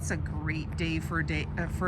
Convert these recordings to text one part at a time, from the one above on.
It's a great day for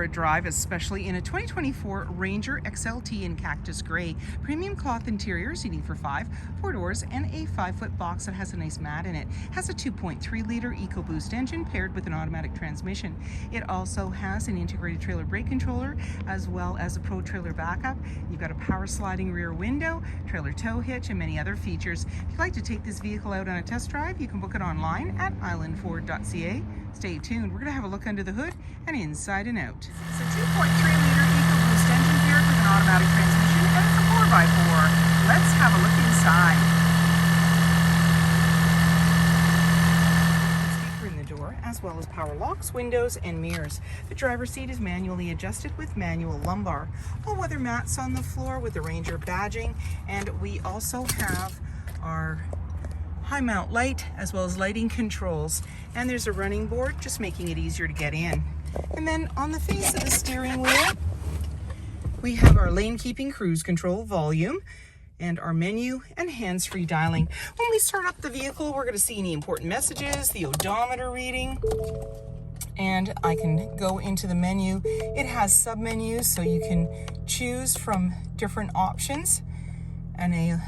a drive, especially in a 2024 Ranger XLT in Cactus Gray. Premium cloth interior, seating for 5, 4 doors, and a 5-foot box that has a nice mat in it. Has a 2.3-liter EcoBoost engine paired with an automatic transmission. It also has an integrated trailer brake controller as well as a Pro Trailer backup. You've got a power sliding rear window, trailer tow hitch, and many other features. If you'd like to take this vehicle out on a test drive, you can book it online at islandford.ca. Stay tuned. We're going to have a look under the hood and inside and out. It's a 2.3-liter EcoBoost engine paired with an automatic transmission, and it's a 4x4. Let's have a look inside. Speaker in the door, as well as power locks, windows, and mirrors. The driver's seat is manually adjusted with manual lumbar. All-weather mats on the floor with the Ranger badging, and we also have our high mount light as well as lighting controls, and there's a running board just making it easier to get in. And then on the face of the steering wheel we have our lane keeping cruise control, volume, and our menu and hands-free dialing. When we start up the vehicle, we're going to see any important messages, the odometer reading, and I can go into the menu. It has sub-menus, so you can choose from different options, and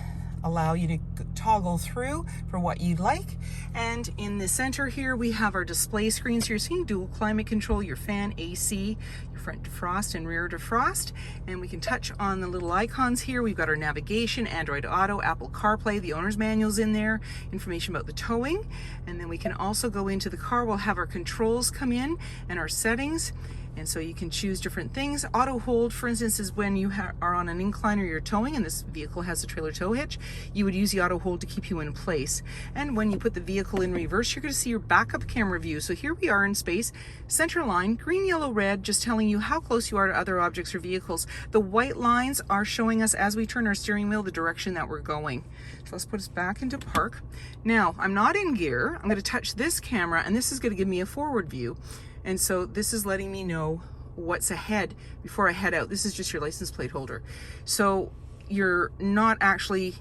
allow you to toggle through for what you'd like. And in the center here we have our display screens. So you're seeing dual climate control, your fan, AC, your front defrost and rear defrost, and we can touch on the little icons here. We've got our navigation, Android Auto, Apple CarPlay, the owner's manual's in there, information about the towing, and then we can also go into the car. We'll have our controls come in and our settings. And so you can choose different things. Auto hold, for instance, is when you are on an incline or you're towing, and this vehicle has a trailer tow hitch, you would use the auto hold to keep you in place. And when you put the vehicle in reverse, you're going to see your backup camera view. So here we are in space, center line, green, yellow, red, just telling you how close you are to other objects or vehicles. The white lines are showing us as we turn our steering wheel the direction that we're going. So let's put us back into park. Now, I'm not in gear. I'm going to touch this camera, and this is going to give me a forward view. And so this is letting me know what's ahead before I head out. This is just your license plate holder. So you're not actually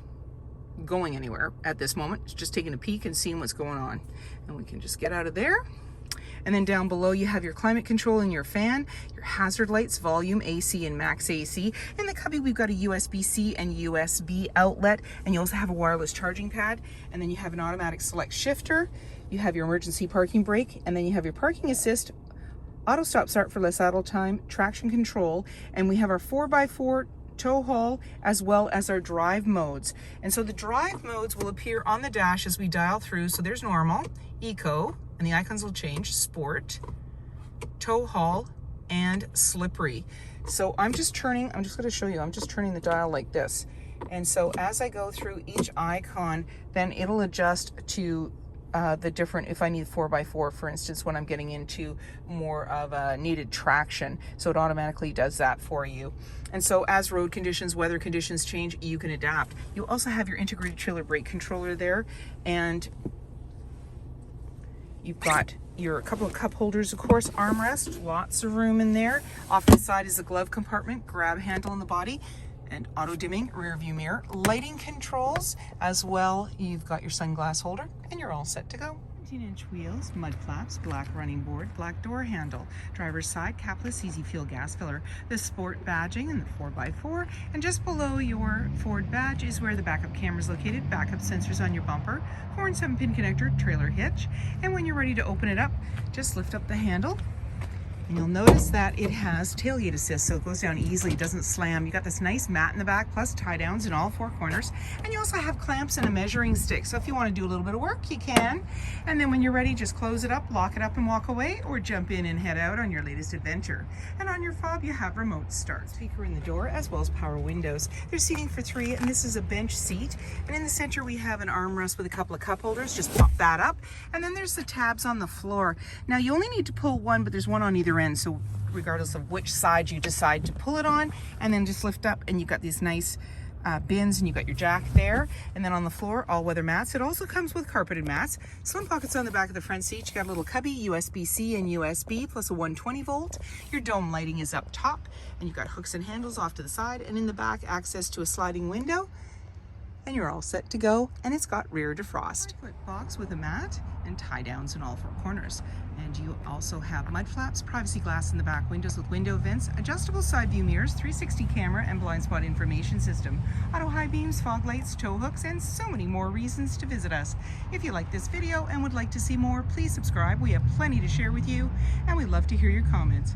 going anywhere at this moment. It's just taking a peek and seeing what's going on. And we can just get out of there. And then down below you have your climate control and your fan, your hazard lights, volume, AC, and max AC. In the cubby we've got a USB-C and USB outlet, and you also have a wireless charging pad, and then you have an automatic select shifter. You have your emergency parking brake, and then you have your parking assist, auto stop start for less idle time, traction control, and we have our 4x4 tow haul as well as our drive modes. And so the drive modes will appear on the dash as we dial through. So there's normal, eco, and the icons will change, sport, tow haul, and slippery. So I'm just going to show you, I'm just turning the dial like this. And so as I go through each icon, then it'll adjust to the different, if I need 4x4, for instance, when I'm getting into more of a needed traction. So it automatically does that for you. And so as road conditions, weather conditions change, you can adapt. You also have your integrated trailer brake controller there, and you've got your couple of cup holders, of course, armrest, lots of room in there. Off to the side is a glove compartment, grab handle in the body, and auto dimming rear view mirror, lighting controls as well. You've got your sunglass holder, and you're all set to go. 18-inch wheels, mud flaps, black running board, black door handle, driver's side capless easy fuel gas filler, the sport badging and the 4x4, and just below your Ford badge is where the backup camera is located, backup sensors on your bumper, 4 and 7 pin connector, trailer hitch, and when you're ready to open it up, just lift up the handle. And you'll notice that it has tailgate assist, so it goes down easily, it doesn't slam. You got this nice mat in the back, plus tie downs in all 4 corners. And you also have clamps and a measuring stick, so if you want to do a little bit of work, you can. And then when you're ready, just close it up, lock it up, and walk away, or jump in and head out on your latest adventure. And on your fob, you have remote start. Speaker in the door, as well as power windows. There's seating for 3, and this is a bench seat. And in the center, we have an armrest with a couple of cup holders. Just pop that up. And then there's the tabs on the floor. Now, you only need to pull one, but there's one on either end, so regardless of which side you decide to pull it on, and then just lift up, and you've got these nice bins, and you've got your jack there. And then on the floor, all-weather mats. It also comes with carpeted mats. Slim pockets on the back of the front seat. You got a little cubby, USB-C and USB, plus a 120 volt. Your dome lighting is up top, and you've got hooks and handles off to the side, and in the back, access to a sliding window. And you're all set to go, and it's got rear defrost. 5-foot box with a mat and tie downs in all 4 corners. And And you also have mud flaps, privacy glass in the back windows with window vents, adjustable side view mirrors, 360 camera and blind spot information system, auto high beams, fog lights, tow hooks, and so many more reasons to visit us. If you like this video and would like to see more, please subscribe. We have plenty to share with you, and we'd love to hear your comments.